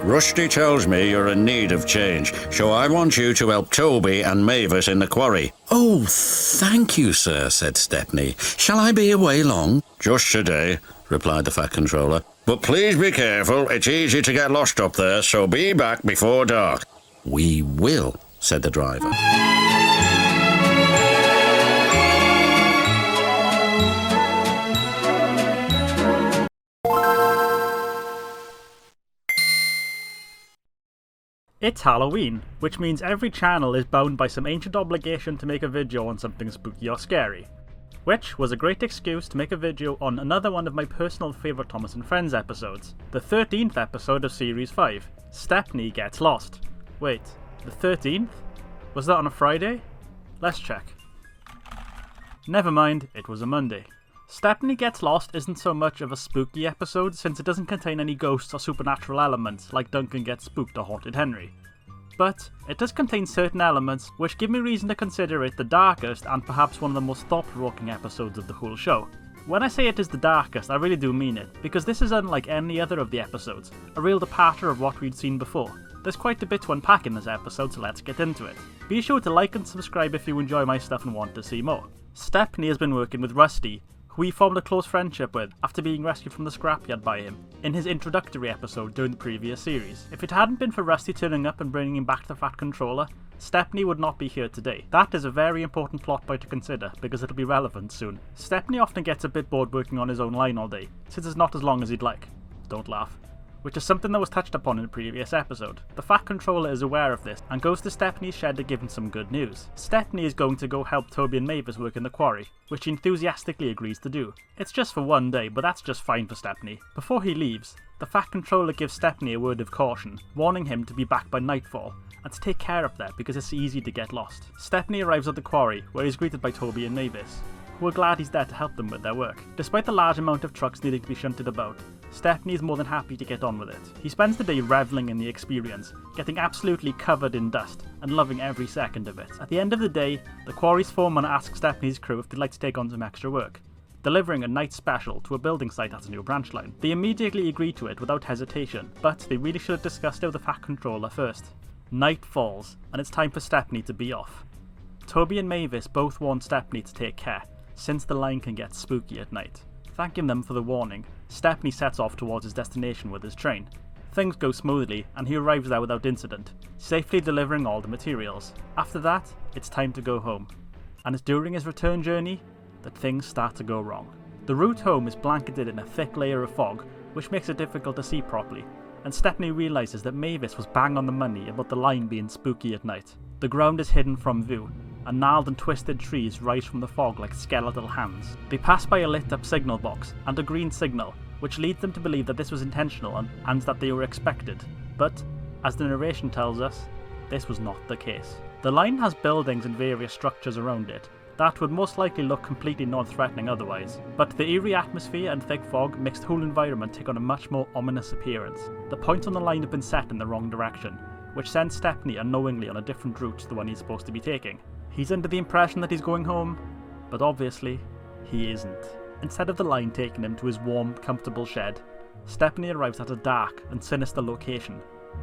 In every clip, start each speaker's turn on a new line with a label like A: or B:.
A: Rusty tells me you're in need of change, so I want you to help Toby and Mavis in the quarry.
B: Oh, thank you, sir, said Stepney. Shall I be away long?
A: Just today, replied the Fat Controller. But please be careful, it's easy to get lost up there, so be back before dark.
B: We will, said the driver.
C: It's Halloween, which means every channel is bound by some ancient obligation to make a video on something spooky or scary. Which was a great excuse to make a video on another one of my personal favourite Thomas and Friends episodes, the 13th episode of Series 5, Stepney Gets Lost. Wait, the 13th? Was that on a Friday? Let's check. Never mind, it was a Monday. Stepney Gets Lost isn't so much of a spooky episode since it doesn't contain any ghosts or supernatural elements like Duncan Gets Spooked or Haunted Henry. But it does contain certain elements which give me reason to consider it the darkest and perhaps one of the most thought-provoking episodes of the whole show. When I say it is the darkest, I really do mean it, because this is unlike any other of the episodes, a real departure of what we'd seen before. There's quite a bit to unpack in this episode, so let's get into it. Be sure to like and subscribe if you enjoy my stuff and want to see more. Stepney has been working with Rusty, who he formed a close friendship with after being rescued from the scrapyard by him in his introductory episode during the previous series. If it hadn't been for Rusty turning up and bringing him back to the Fat Controller, Stepney would not be here today. That is a very important plot point to consider because it'll be relevant soon. Stepney often gets a bit bored working on his own line all day, since it's not as long as he'd like. Don't laugh. Which is something that was touched upon in a previous episode. The Fat Controller is aware of this and goes to Stepney's shed to give him some good news. Stepney is going to go help Toby and Mavis work in the quarry, which he enthusiastically agrees to do. It's just for one day, but that's just fine for Stepney. Before he leaves, the Fat Controller gives Stepney a word of caution, warning him to be back by nightfall and to take care up there because it's easy to get lost. Stepney arrives at the quarry, where he's greeted by Toby and Mavis, who are glad he's there to help them with their work. Despite the large amount of trucks needing to be shunted about, Stepney is more than happy to get on with it. He spends the day revelling in the experience, getting absolutely covered in dust, and loving every second of it. At the end of the day, the quarry's foreman asks Stepney's crew if they'd like to take on some extra work, delivering a night special to a building site at a new branch line. They immediately agree to it without hesitation, but they really should have discussed it with the Fat Controller first. Night falls, and it's time for Stepney to be off. Toby and Mavis both warn Stepney to take care, since the line can get spooky at night. Thanking them for the warning, Stepney sets off towards his destination with his train. Things go smoothly and he arrives there without incident, safely delivering all the materials. After that, it's time to go home. And it's during his return journey that things start to go wrong. The route home is blanketed in a thick layer of fog, which makes it difficult to see properly, and Stepney realises that Mavis was bang on the money about the line being spooky at night. The ground is hidden from view, and gnarled and twisted trees rise from the fog like skeletal hands. They pass by a lit up signal box and a green signal, which leads them to believe that this was intentional and that they were expected. But, as the narration tells us, this was not the case. The line has buildings and various structures around it that would most likely look completely non-threatening otherwise, but the eerie atmosphere and thick fog makes the whole environment take on a much more ominous appearance. The points on the line have been set in the wrong direction, which sends Stepney unknowingly on a different route to the one he's supposed to be taking. He's under the impression that he's going home, but obviously, he isn't. Instead of the line taking him to his warm, comfortable shed, Stepney arrives at a dark and sinister location,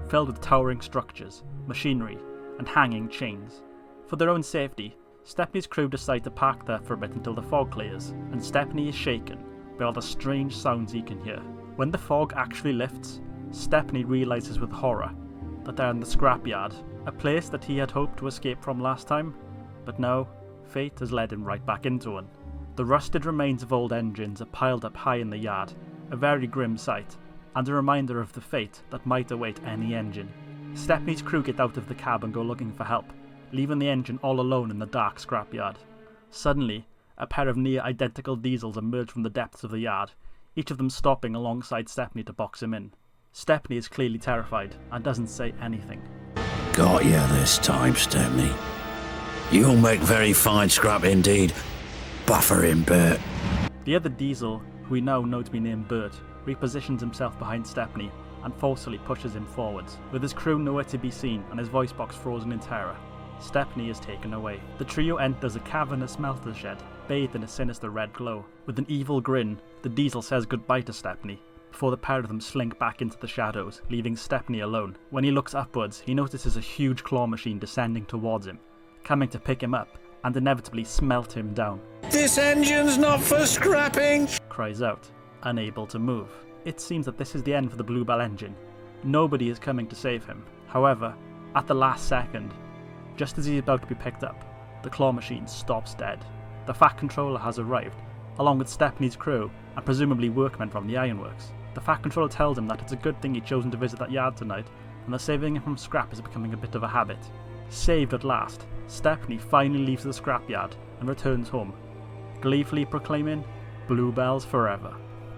C: filled with towering structures, machinery, and hanging chains. For their own safety, Stepney's crew decide to park there for a bit until the fog clears, and Stepney is shaken by all the strange sounds he can hear. When the fog actually lifts, Stepney realises with horror that they're in the scrapyard, a place that he had hoped to escape from last time, but now, fate has led him right back into one. The rusted remains of old engines are piled up high in the yard, a very grim sight, and a reminder of the fate that might await any engine. Stepney's crew get out of the cab and go looking for help, leaving the engine all alone in the dark scrapyard. Suddenly, a pair of near-identical diesels emerge from the depths of the yard, each of them stopping alongside Stepney to box him in. Stepney is clearly terrified and doesn't say anything.
B: Got ya this time, Stepney. You'll make very fine scrap indeed. Buffer him, Bert.
C: The other diesel, who we now know to be named Bert, repositions himself behind Stepney and forcefully pushes him forwards, with his crew nowhere to be seen and his voice box frozen in terror. Stepney is taken away. The trio enters a cavernous smelter shed, bathed in a sinister red glow. With an evil grin, the diesel says goodbye to Stepney, before the pair of them slink back into the shadows, leaving Stepney alone. When he looks upwards, he notices a huge claw machine descending towards him, coming to pick him up and inevitably smelt him down.
A: This engine's not for scrapping!
C: Cries out, unable to move. It seems that this is the end for the Bluebell engine. Nobody is coming to save him. However, at the last second, just as he's about to be picked up, the claw machine stops dead. The Fat Controller has arrived, along with Stepney's crew and presumably workmen from the ironworks. The Fat Controller tells him that it's a good thing he'd chosen to visit that yard tonight, and that saving him from scrap is becoming a bit of a habit. Saved at last, Stepney finally leaves the scrapyard and returns home, gleefully proclaiming, "Bluebells forever."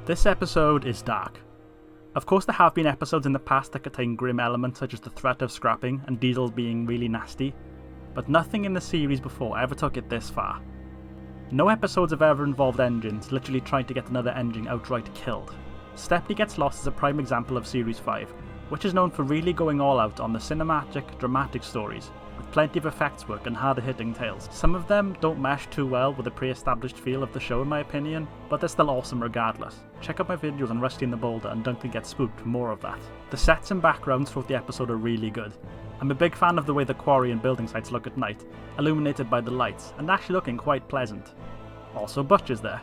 C: This episode is dark. Of course there have been episodes in the past that contain grim elements such as the threat of scrapping and diesels being really nasty, but nothing in the series before ever took it this far. No episodes have ever involved engines literally trying to get another engine outright killed. Stepney Gets Lost is a prime example of Series 5, which is known for really going all out on the cinematic, dramatic stories, with plenty of effects work and harder hitting tales. Some of them don't mesh too well with the pre-established feel of the show in my opinion, but they're still awesome regardless. Check out my videos on Rusty and the Boulder and Duncan Gets Spooked for more of that. The sets and backgrounds throughout the episode are really good. I'm a big fan of the way the quarry and building sites look at night, illuminated by the lights, and actually looking quite pleasant. Also Butch is there.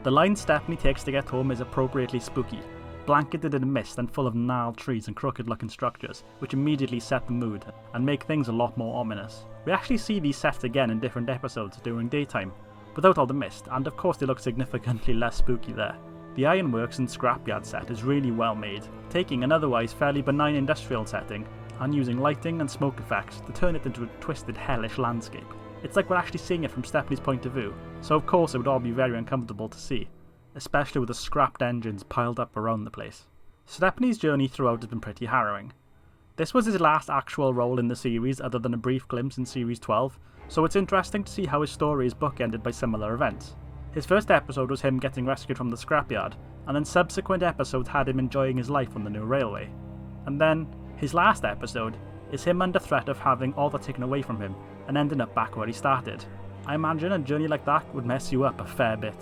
C: The line Stepney takes to get home is appropriately spooky, blanketed in mist and full of gnarled trees and crooked looking structures, which immediately set the mood and make things a lot more ominous. We actually see these sets again in different episodes during daytime, without all the mist, and of course they look significantly less spooky there. The ironworks and scrapyard set is really well made, taking an otherwise fairly benign industrial setting and using lighting and smoke effects to turn it into a twisted hellish landscape. It's like we're actually seeing it from Stepney's point of view, so of course it would all be very uncomfortable to see, especially with the scrapped engines piled up around the place. Stepney's journey throughout has been pretty harrowing. This was his last actual role in the series other than a brief glimpse in Series 12, so it's interesting to see how his story is bookended by similar events. His first episode was him getting rescued from the scrapyard, and then subsequent episodes had him enjoying his life on the new railway. And then, his last episode is him under threat of having all that taken away from him and ending up back where he started. I imagine a journey like that would mess you up a fair bit.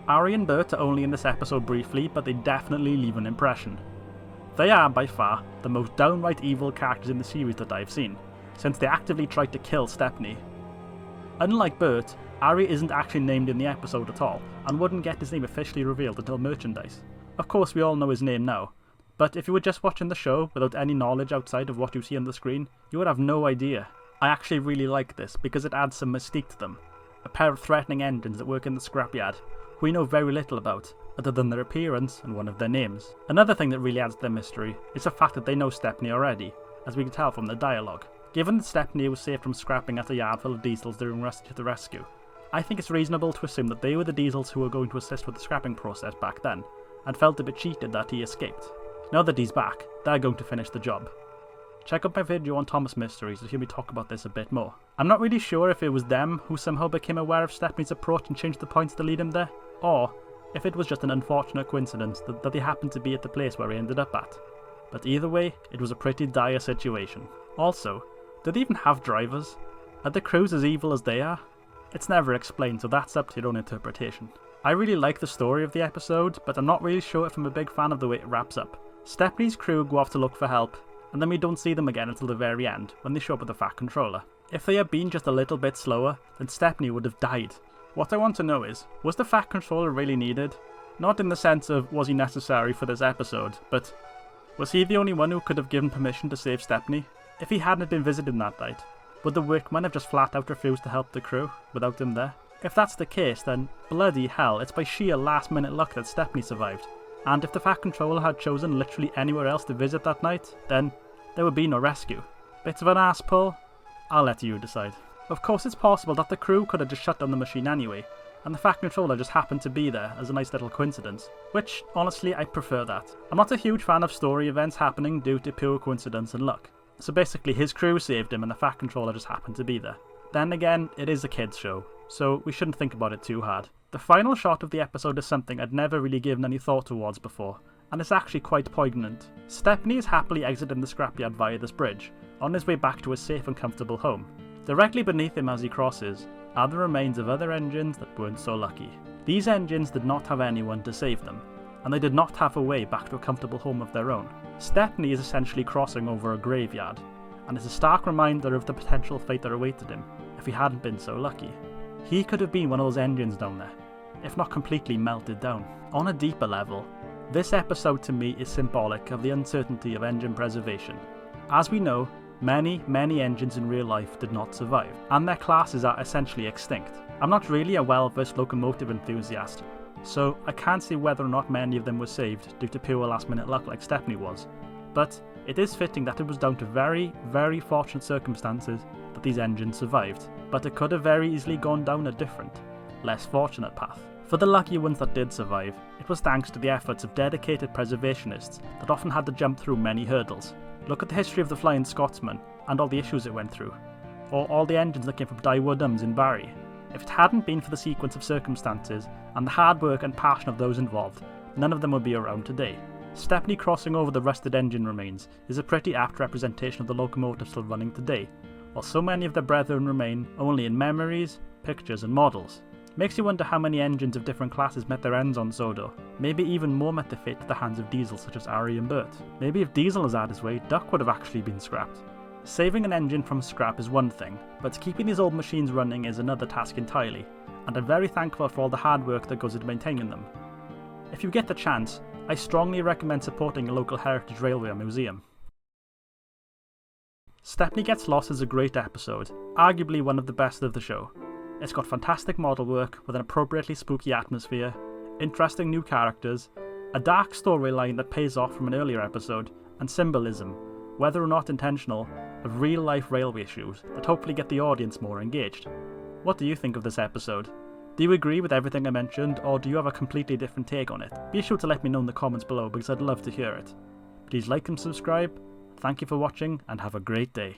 C: Ari and Bert are only in this episode briefly, but they definitely leave an impression. They are, by far, the most downright evil characters in the series that I've seen, since they actively tried to kill Stepney. Unlike Bert, Ari isn't actually named in the episode at all, and wouldn't get his name officially revealed until merchandise. Of course we all know his name now, but if you were just watching the show without any knowledge outside of what you see on the screen, you would have no idea. I actually really like this because it adds some mystique to them. A pair of threatening engines that work in the scrapyard, who we know very little about, other than their appearance and one of their names. Another thing that really adds to their mystery is the fact that they know Stepney already, as we can tell from the dialogue. Given that Stepney was saved from scrapping at a yard full of diesels during Rusty to the rescue, I think it's reasonable to assume that they were the diesels who were going to assist with the scrapping process back then, and felt a bit cheated that he escaped. Now that he's back, they're going to finish the job. Check out my video on Thomas Mysteries to hear me talk about this a bit more. I'm not really sure if it was them who somehow became aware of Stepney's approach and changed the points to lead him there, or if it was just an unfortunate coincidence that they happened to be at the place where he ended up at. But either way, it was a pretty dire situation. Also, do they even have drivers? Are the crews as evil as they are? It's never explained, so that's up to your own interpretation. I really like the story of the episode, but I'm not really sure if I'm a big fan of the way it wraps up. Stepney's crew go off to look for help, and then we don't see them again until the very end, when they show up with the Fat Controller. If they had been just a little bit slower, then Stepney would have died. What I want to know is, was the Fat Controller really needed? Not in the sense of was he necessary for this episode, but was he the only one who could have given permission to save Stepney? If he hadn't been visited that night, would the workmen have just flat out refused to help the crew without him there? If that's the case, then bloody hell, it's by sheer last minute luck that Stepney survived. And if the Fat Controller had chosen literally anywhere else to visit that night, then there would be no rescue. Bit of an ass pull? I'll let you decide. Of course it's possible that the crew could have just shut down the machine anyway, and the Fat Controller just happened to be there as a nice little coincidence, which, honestly, I prefer that. I'm not a huge fan of story events happening due to pure coincidence and luck. So basically his crew saved him and the Fat Controller just happened to be there. Then again, it is a kids show, so we shouldn't think about it too hard. The final shot of the episode is something I'd never really given any thought towards before, and it's actually quite poignant. Stepney is happily exiting the scrapyard via this bridge, on his way back to his safe and comfortable home. Directly beneath him as he crosses are the remains of other engines that weren't so lucky. These engines did not have anyone to save them, and they did not have a way back to a comfortable home of their own. Stepney is essentially crossing over a graveyard, and is a stark reminder of the potential fate that awaited him if he hadn't been so lucky. He could have been one of those engines down there, if not completely melted down. On a deeper level, this episode to me is symbolic of the uncertainty of engine preservation. As we know, many engines in real life did not survive, and their classes are essentially extinct. I'm not really a well-versed locomotive enthusiast, so I can't say whether or not many of them were saved due to pure last-minute luck like Stepney was, but it is fitting that it was down to very fortunate circumstances that these engines survived, but it could have very easily gone down a different, less fortunate path. For the lucky ones that did survive, it was thanks to the efforts of dedicated preservationists that often had to jump through many hurdles. Look at the history of the Flying Scotsman and all the issues it went through, or all the engines that came from Daiwoodums in Barry. If it hadn't been for the sequence of circumstances and the hard work and passion of those involved, none of them would be around today. Stepney crossing over the rusted engine remains is a pretty apt representation of the locomotive still running today, while so many of their brethren remain only in memories, pictures and models. Makes you wonder how many engines of different classes met their ends on Zodo. Maybe even more met their fate at the hands of Diesel such as Ari and Bert. Maybe if Diesel has had his way, Duck would have actually been scrapped. Saving an engine from scrap is one thing, but keeping these old machines running is another task entirely, and I'm very thankful for all the hard work that goes into maintaining them. If you get the chance, I strongly recommend supporting a local heritage railway or museum. Stepney Gets Lost is a great episode, arguably one of the best of the show. It's got fantastic model work with an appropriately spooky atmosphere, interesting new characters, a dark storyline that pays off from an earlier episode, and symbolism, whether or not intentional, of real-life railway issues that hopefully get the audience more engaged. What do you think of this episode? Do you agree with everything I mentioned, or do you have a completely different take on it? Be sure to let me know in the comments below because I'd love to hear it. Please like and subscribe. Thank you for watching and have a great day.